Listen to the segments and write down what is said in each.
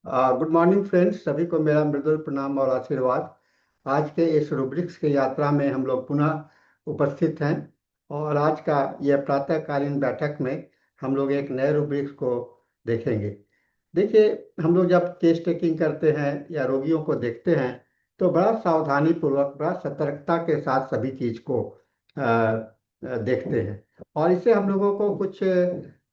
Good morning friends, सभी को मेरा मृदुल प्रणाम और आशीर्वाद। आज के इस रूब्रिक्स की यात्रा में हम लोग पुनः उपस्थित हैं और आज का यह प्रातःकालीन बैठक में हम लोग एक नए रूब्रिक्स को देखेंगे। देखिए, हम लोग जब केस टेकिंग करते हैं या रोगियों को देखते हैं तो बड़ा सावधानी पूर्वक, बड़ा सतर्कता के साथ सभी चीज को देखते हैं। और इससे हम लोगों को कुछ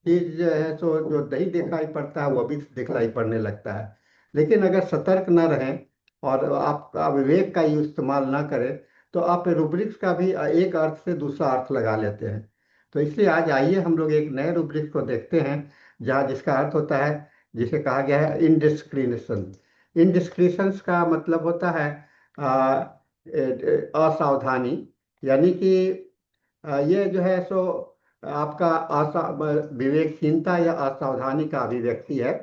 चीज जो है सो जो नहीं दिखाई पड़ता है वो भी दिखलाई पड़ने लगता है। लेकिन अगर सतर्क न रहें और आप विवेक का इस्तेमाल ना करें तो आप रूब्रिक्स का भी एक अर्थ से दूसरा अर्थ लगा लेते हैं। तो इसलिए आज आइए हम लोग एक नए रूब्रिक्स को देखते हैं जहाँ जिसका अर्थ होता है, जिसे कहा गया है इनडिस्क्रिमिनेशन। इनडिस्क्रिशंस का मतलब होता है असावधानी। यानी कि ये जो है सो आपका विवेकहीनता या असावधानी का अभिव्यक्ति है।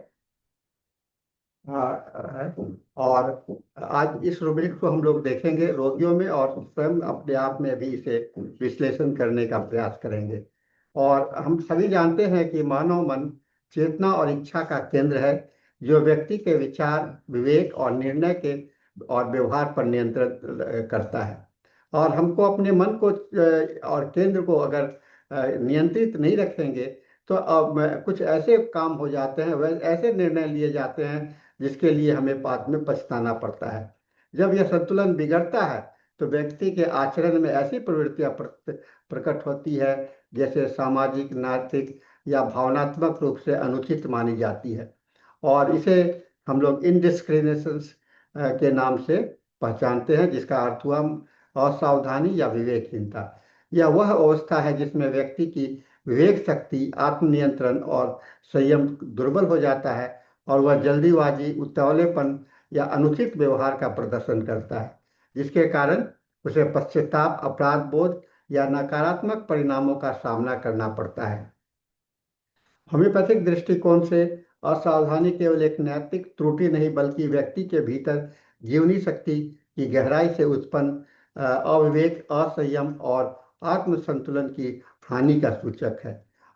है। और आज इस रूब्रिक को हम लोग देखेंगे रोगियों में और स्वयं अपने आप में भी इसे विश्लेषण करने का प्रयास करेंगे। और हम सभी जानते हैं कि मानव मन चेतना और इच्छा का केंद्र है, जो व्यक्ति के विचार, विवेक और निर्णय के और व्यवहार पर नियंत्रण करता है। और हमको अपने मन को और केंद्र को अगर नियंत्रित नहीं रखेंगे तो अब कुछ ऐसे काम हो जाते हैं, वह ऐसे निर्णय लिए जाते हैं जिसके लिए हमें बाद में पछताना पड़ता है। जब यह संतुलन बिगड़ता है तो व्यक्ति के आचरण में ऐसी प्रवृत्तियां प्रकट होती है जैसे सामाजिक, नैतिक या भावनात्मक रूप से अनुचित मानी जाती है। और इसे हम लोग इनडिस्क्रिमिनेशंस के नाम से पहचानते हैं, जिसका अर्थ हुआ असावधानी या विवेकहीनता। यह वह अवस्था है जिसमें व्यक्ति की विवेक शक्ति, आत्मनियंत्रण और संयम दुर्बल हो जाता है और वह जल्दीबाजी, उतावलेपन या अनुचित व्यवहार का प्रदर्शन करता है, जिसके कारण उसे पश्चाताप, अपराध बोध या नकारात्मक परिणामों का सामना करना पड़ता है। होम्योपैथिक दृष्टिकोण से असावधानी केवल एक नैतिक त्रुटि नहीं बल्कि व्यक्ति के भीतर जीवनी शक्ति की गहराई से उत्पन्न अविवेक, असंयम और आत्म संतुलन की हानि का सूचक है।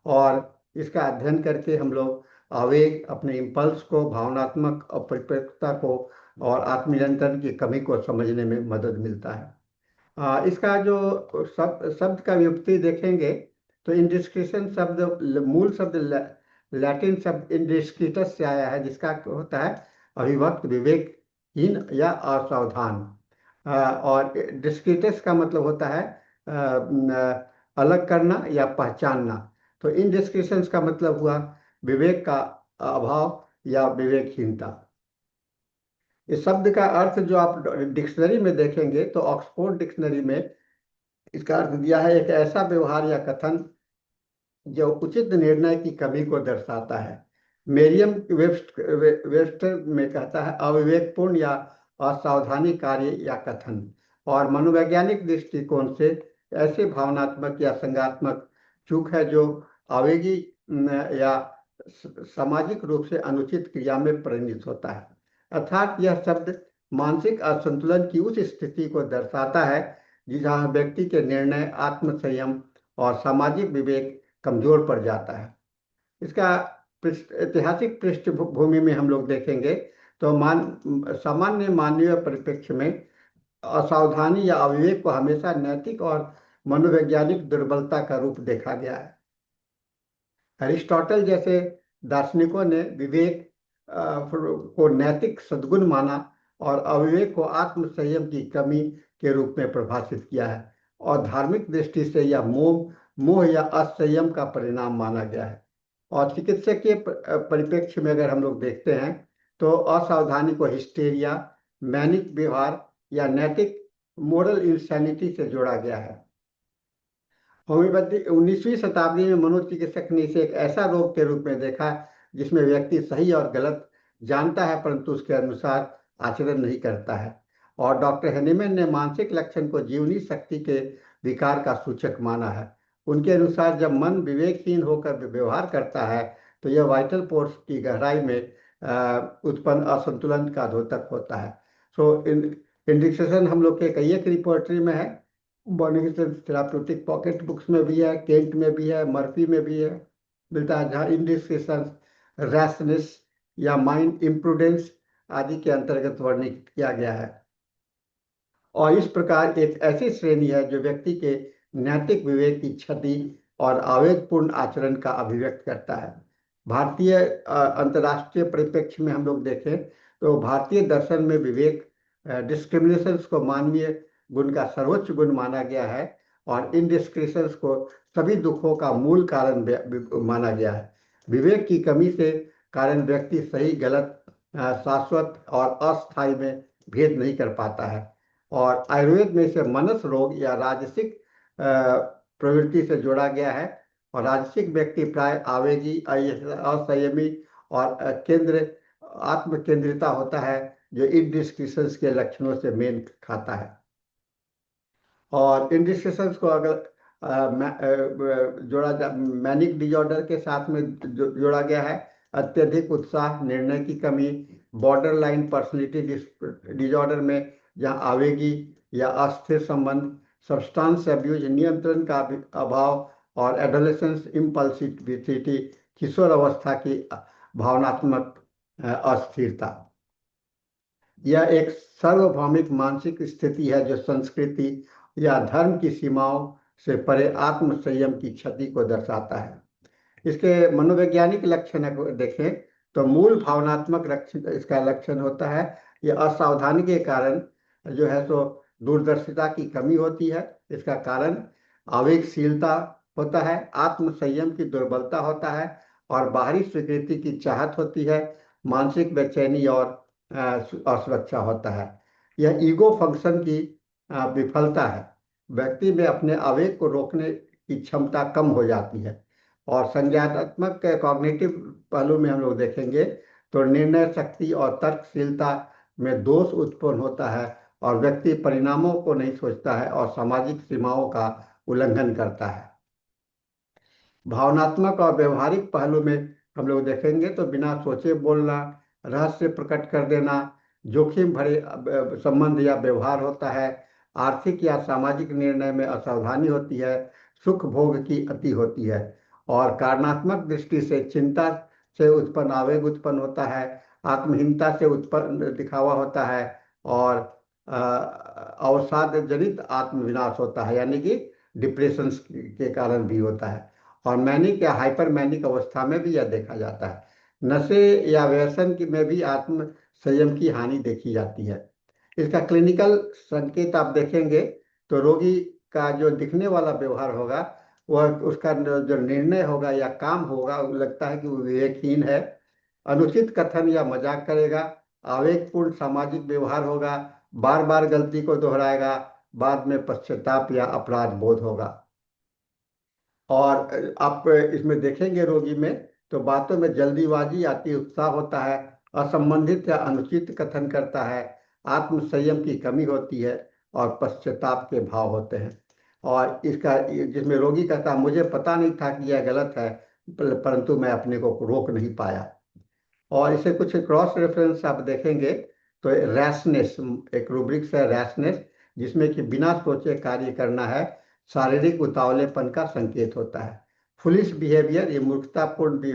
और इसका अध्ययन करके हम लोग आवेग, अपने इम्पल्स को, भावनात्मक अपरिपक्वता को और आत्मनियंत्रण की कमी को समझने में मदद मिलता है। इसका जो शब्द का व्युत्पत्ति देखेंगे तो इंडिस्क्रिशन शब्द मूल शब्द लैटिन शब्द इंडिस्क्रिटस से आया है, जिसका होता है अभिव्यक्त, विवेकहीन या असावधान। और डिस्क्रिटस का मतलब होता है अलग करना या पहचानना। तो इनडिस्क्रिशंस का मतलब हुआ विवेक का अभाव या विवेकहीनता। इस शब्द का अर्थ जो आप डिक्शनरी में देखेंगे तो ऑक्सफोर्ड डिक्शनरी में इसका अर्थ दिया है एक ऐसा व्यवहार या कथन जो उचित निर्णय की कमी को दर्शाता है। मेरियम वेबस्टर में कहता है अविवेकपूर्ण या असावधानी कार्य या कथन। और मनोवैज्ञानिक दृष्टिकोण से ऐसे भावनात्मक या संज्ञानात्मक चूक है जो आवेगी या सामाजिक रूप से अनुचित क्रिया में परिणत होता है। अर्थात यह शब्द मानसिक असंतुलन की उस स्थिति को दर्शाता है जहाँ व्यक्ति के निर्णय, आत्म संयम और सामाजिक विवेक कमजोर पड़ जाता है। इसका ऐतिहासिक पृष्ठभूमि में हम लोग देखेंगे तो सामान्य मानवीय परिप्रेक्ष्य में असावधानी या अविवेक को हमेशा नैतिक और मनोवैज्ञानिक दुर्बलता का रूप देखा गया है। अरिस्टोटल जैसे दार्शनिकों ने विवेक को नैतिक सद्गुण माना और अविवेक को आत्म संयम की कमी के रूप में परिभाषित किया है। और धार्मिक दृष्टि से यह मोह या असंयम का परिणाम माना गया है। और चिकित्सकीय परिप्रेक्ष्य में अगर हम लोग देखते हैं तो असावधानी को हिस्टेरिया, मैनिक व्यवहार या नैतिक मोरल इंसैनिटी से जोड़ा गया है। होम्योपैथी 19वीं शताब्दी में मनोचिकित्सक ने इसे एक ऐसा रोग के रूप में देखा जिसमें व्यक्ति सही और गलत जानता है परंतु उसके अनुसार आचरण नहीं करता है। और डॉक्टर हेनीमैन ने मानसिक लक्षण को जीवनी शक्ति के विकार का सूचक माना है। उनके अनुसार जब मन विवेकहीन होकर व्यवहार करता है तो यह वाइटल फोर्स की गहराई में उत्पन्न असंतुलन का द्योतक होता है। सो इंडिकेशन हम लोग के कई एक रिपोर्टरी में है, बॉर्निंगटन थेराप्यूटिक पॉकेट बुक्स में भी है, केंट में भी है, मर्फी में भी है, मिलता है, जहाँ इंडिकेशन रैशनेस या माइंड इम्प्रूडेंस आदि के अंतर्गत वर्णित किया गया है। और इस प्रकार एक ऐसी श्रेणी है जो व्यक्ति के नैतिक विवेक की क्षति और आवेगपूर्ण आचरण का अभिव्यक्त करता है। भारतीय अंतर्राष्ट्रीय परिप्रेक्ष्य में हम लोग देखें तो भारतीय दर्शन में विवेक डिस्क्रिमिनेशन को मानवीय गुण का सर्वोच्च गुण माना गया है और इनडिस्क्रिशन को सभी दुखों का मूल कारण माना गया है। विवेक की कमी से कारण व्यक्ति सही गलत शाश्वत और अस्थायी में भेद नहीं कर पाता है। और आयुर्वेद में इसे मनस रोग या राजसिक प्रवृत्ति से जोड़ा गया है। और राजसिक व्यक्ति प्राय आवेगी, असंयमी और केंद्र आत्म केंद्रिता होता है, जो इनडिस्क्रिशंस के लक्षणों से मेल खाता है। और इनडिस्क्रिशंस को अगर जोड़ा मैनिक डिजॉर्डर के साथ में जोड़ा गया है। अत्यधिक उत्साह, निर्णय की कमी, बॉर्डर लाइन पर्सनैलिटी डिजॉर्डर में जहाँ आवेगी या अस्थिर संबंध, सब्सटेंस अब्यूज, नियंत्रण का अभाव और एडोलेसेंस इम्पल्सिविटी, किशोर अवस्था की भावनात्मक अस्थिरता। यह एक सार्वभौमिक मानसिक स्थिति है जो संस्कृति या धर्म की सीमाओं से परे आत्म संयम की क्षति को दर्शाता है। इसके मनोवैज्ञानिक लक्षण देखें तो मूल भावनात्मक इसका लक्षण होता है यह असावधानी के कारण जो है सो दूरदर्शिता की कमी होती है। इसका कारण आवेगशीलता होता है, आत्म संयम की दुर्बलता होता है और बाहरी स्वीकृति की चाहत होती है, मानसिक बेचैनी और असुरक्षा होता है। यह ईगो फंक्शन की विफलता है। व्यक्ति में अपने आवेग को रोकने की क्षमता कम हो जाती है। और संज्ञानात्मक कॉग्निटिव पहलू में हम लोग देखेंगे तो निर्णय शक्ति और तर्कशीलता में दोष उत्पन्न होता है और व्यक्ति परिणामों को नहीं सोचता है और सामाजिक सीमाओं का उल्लंघन करता है। भावनात्मक और व्यवहारिक पहलू में हम लोग देखेंगे तो बिना सोचे बोलना, रहस्य प्रकट कर देना, जोखिम भरे संबंध या व्यवहार होता है, आर्थिक या सामाजिक निर्णय में असावधानी होती है, सुख भोग की अति होती है और कारणात्मक दृष्टि से चिंता से उत्पन्न आवेग उत्पन्न होता है, आत्महीनता से उत्पन्न दिखावा होता है और अवसाद जनित आत्मविनाश होता है, यानी कि डिप्रेशन के कारण भी होता है। और मैनिक या हाइपर मैनिक अवस्था में भी यह देखा जाता है। नशे या व्यसन में भी आत्म संयम की हानि देखी जाती है। इसका क्लिनिकल संकेत आप देखेंगे तो रोगी का जो दिखने वाला व्यवहार होगा वह उसका जो निर्णय होगा या काम होगा लगता है कि वो विवेकहीन है, अनुचित कथन या मजाक करेगा, आवेगपूर्ण सामाजिक व्यवहार होगा, बार बार गलती को दोहराएगा, बाद में पश्चाताप या अपराध बोध होगा। और आप इसमें देखेंगे रोगी में तो बातों में जल्दीबाजी आती, उत्साह होता है, असंबंधित या अनुचित कथन करता है, आत्म संयम की कमी होती है और पश्चाताप के भाव होते हैं। और इसका जिसमें रोगी कहता मुझे पता नहीं था कि यह गलत है परंतु मैं अपने को रोक नहीं पाया। और इसे कुछ क्रॉस रेफरेंस आप देखेंगे तो रैशनेस एक रूब्रिक्स है, रैशनेस जिसमें कि बिना सोचे कार्य करना है, शारीरिक उतावलेपन का संकेत होता है। फुलिश बिहेवियर ये मूर्खतापूर्ण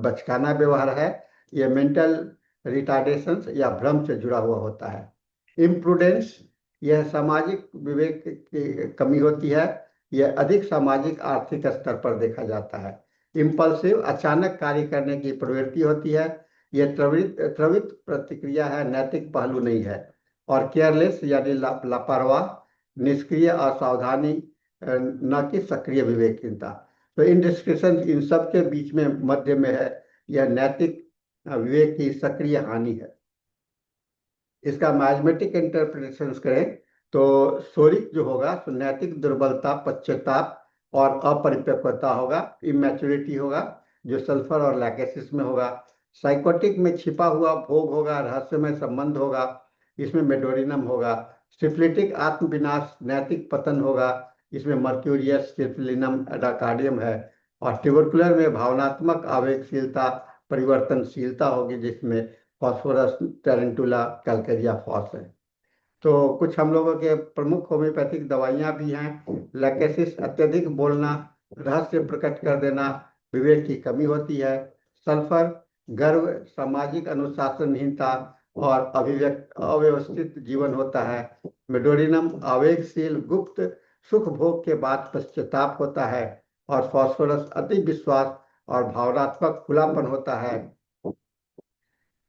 बचकाना व्यवहार है, ये मेंटल रिटार्डेशन या भ्रम से जुड़ा हुआ होता है। इम्प्रूडेंस यह सामाजिक विवेक की कमी होती है, यह अधिक सामाजिक आर्थिक स्तर पर देखा जाता है। इम्पल्सिव अचानक कार्य करने की प्रवृत्ति होती है, यह त्वरित प्रतिक्रिया है, नैतिक पहलू नहीं है। और केयरलेस यानी लापरवाह, निष्क्रिय, असावधानी, न कि सक्रिय विवेकहीनता। तो इनडिस्क्रिशन इन सब के बीच में मध्य में है, यह नैतिक विवेक की सक्रिय हानि है। इसका मैथमेटिक इंटरप्रिटेशन करें तो सोरिक जो होगा तो नैतिक दुर्बलता, पश्चाताप और अपरिपक्वता होगा, इमेच्योरिटी होगा जो सल्फर और लैकेसिस में होगा। साइकोटिक में छिपा हुआ भोग होगा, रहस्यमय संबंध होगा, इसमें मेडोरिनम होगा। सिफिलिटिक आत्मविनाश, नैतिक पतन होगा, इसमें मर्क्यूरियस, सिफिलिनम, एडाकार्डियम है। और ट्यूबरकुलर में भावनात्मक आवेगशीलता, परिवर्तनशीलता होगी जिसमें फॉस्फोरस, टेरेंटुला, कैलकेरिया फॉस है। तो कुछ हम लोगों के प्रमुख होम्योपैथिक दवाइयां भी हैं। लैकेसिस अत्यधिक बोलना, रहस्य प्रकट कर देना, विवेक की कमी होती है। सल्फर गर्व, सामाजिक अनुशासनहीनता और अव्यवस्थित जीवन होता है। मेडोरिनम आवेगशील गुप्त सुख भोग के बाद पश्चाताप होता है। और फास्फोरस अति विश्वास और भावनात्मक खुलापन होता है।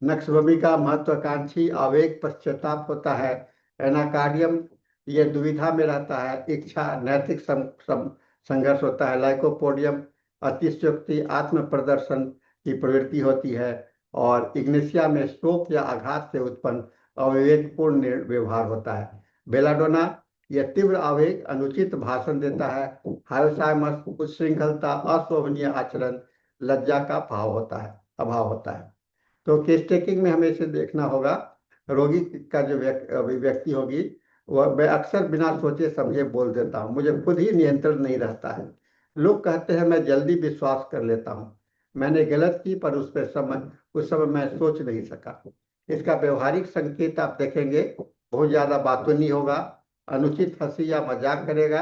नक्शबमी का महत्वाकांक्षी आवेग पश्चाताप होता है। एनाकार्डियम ये दुविधा में रहता है, इच्छा नैतिक संघर्ष होता है। लाइकोपोडियम अतिशयोक्ति आत्म प्रदर्शन की प्रवृत्ति होती है। और इग्नेशिया में शोक या आघात से उत्पन्न अविवेकपूर्ण व्यवहार होता है। बेलाडोना यह तीव्र आवेग अनुचित भाषण देता है। हायोसाइमस उच्छृंखलता अशोभनीय आचरण लज्जा का अभाव होता है। तो केस टेकिंग में हमें इसे देखना होगा। रोगी का जो व्यक्ति होगी वह, मैं अक्सर बिना सोचे समझे बोल देता हूँ, मुझे खुद ही नियंत्रण नहीं रहता है। लोग कहते हैं मैं जल्दी विश्वास कर लेता हूँ, मैंने गलत की पर उस समय मैं सोच नहीं सका। इसका व्यवहारिक संकेत आप देखेंगे, बहुत ज्यादा बातूनी होगा, अनुचित हंसी या मजाक करेगा,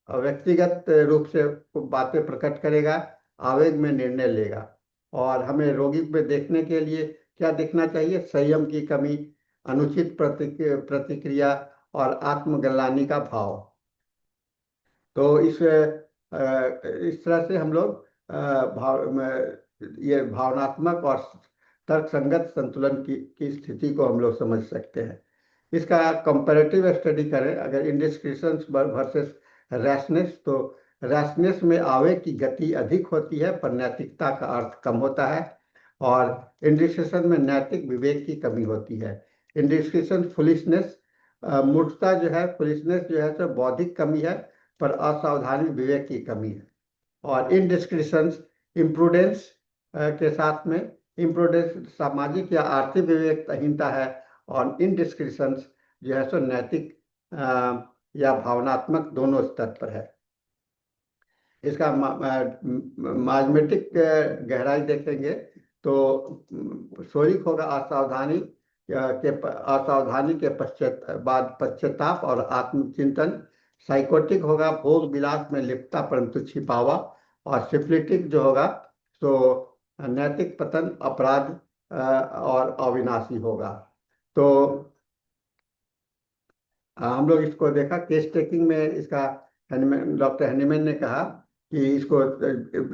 और व्यक्तिगत रूप से बातें प्रकट करेगा, आवेग में निर्णय लेगा। और हमें रोगी में देखने के लिए क्या देखना चाहिए? संयम की कमी, अनुचित प्रतिक्रिया और आत्मग्लानि का भाव। तो इस तरह से हम लोग ये भावनात्मक और तर्कसंगत संतुलन की स्थिति को हम लोग समझ सकते हैं। इसका कंपैरेटिव स्टडी करें अगर इंडिस्क्रिशंस वर्सेस रैशनेस, तो रैशनेस में आवेग की गति अधिक होती है पर नैतिकता का अर्थ कम होता है। और इंडिस्क्रिशन में नैतिक विवेक की कमी होती है। इंडिस्क्रिशन फुलिशनेस, मूर्खता जो है, फुलिशनेस जो है तो बौद्धिक कमी है पर असावधानी विवेक की कमी है। और इनडिस्क्रिशन इम्प्रूडेंस के साथ में, इम्प्रूडेंस सामाजिक या आर्थिक विवेकहीनता है। और इनडिस्क्रिशन जो है सो नैतिक या भावनात्मक दोनों स्तर पर है। इसका मैथमेटिक गहराई देखेंगे तो शोरिक होगा असावधानी के पश्चाताप और आत्मचिंतन। साइकोटिक होगा भोग विलास में लिप्तता परंतु छिपावा। और सिफिलिटिक जो होगा तो नैतिक पतन, अपराध और अविनाशी होगा। तो हम लोग इसको देखा केस टेकिंग में। इसका डॉक्टर हैनीमैन ने कहा कि इसको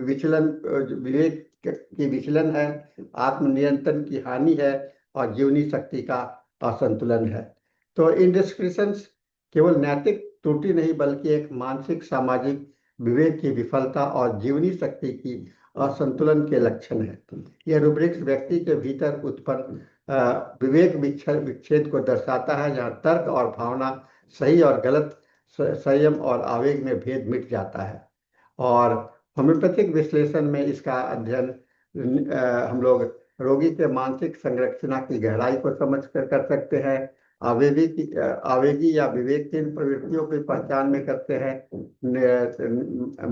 विचलन, विवेक की विचलन है, आत्मनियंत्रण की हानि है और जीवनी शक्ति का असंतुलन है। तो इंडिस्क्रिशंस केवल नैतिक त्रुटि नहीं बल्कि एक मानसिक सामाजिक विवेक की विफलता और जीवनी शक्ति की असंतुलन के लक्षण है। यह रूब्रिक्स व्यक्ति के भीतर उत्पन्न विवेक विच्छेद को दर्शाता है, जहाँ तर्क और भावना, सही और गलत, संयम और आवेग में भेद मिट जाता है। और होम्योपैथिक विश्लेषण में इसका अध्ययन हम लोग रोगी के मानसिक संरचना की गहराई को समझ कर सकते हैं। आवेगी या विवेकहीन प्रवृत्तियों की पहचान में करते हैं।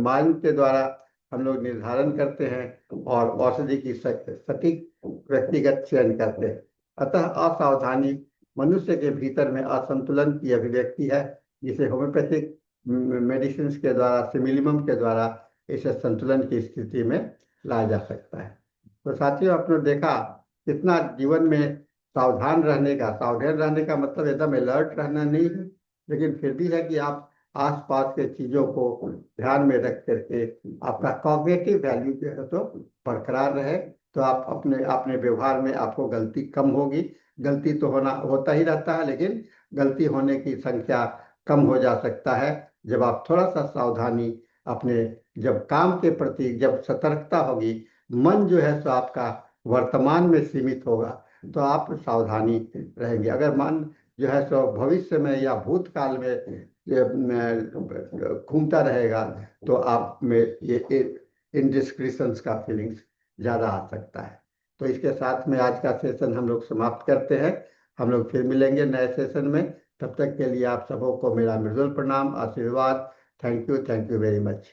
माइंड के द्वारा हम लोग निर्धारण करते हैं और औषधि की सटीक व्यक्तिगत चयन करते हैं। अतः असावधानी मनुष्य के भीतर में असंतुलन की अभिव्यक्ति है, जिसे होम्योपैथिक मेडिसिन के द्वारा, सिमिलिमम के द्वारा इसे संतुलन की स्थिति में लाया जा सकता है। तो साथियों, आपने देखा कितना जीवन में सावधान रहने का मतलब एकदम अलर्ट रहना नहीं है, लेकिन फिर भी है कि आप आसपास के चीजों को ध्यान में रख करके आपका कॉग्निटिव वैल्यू जो है तो बरकरार रहे, तो आप अपने व्यवहार में आपको गलती कम होगी। गलती तो होता ही रहता है, लेकिन गलती होने की संख्या कम हो जा सकता है जब आप थोड़ा सा सावधानी अपने, जब काम के प्रति जब सतर्कता होगी, मन जो है सो आपका वर्तमान में सीमित होगा तो आप सावधानी रहेंगे। अगर मन जो है सो भविष्य में या भूतकाल में घूमता रहेगा तो आप में ये इनडिस्क्रिशंस का फीलिंग्स ज्यादा आ सकता है। तो इसके साथ में आज का सेशन हम लोग समाप्त करते हैं। हम लोग फिर मिलेंगे नए सेशन में। तब तक के लिए आप सबों को मेरा मृदुल प्रणाम, आशीर्वाद। Thank you very much.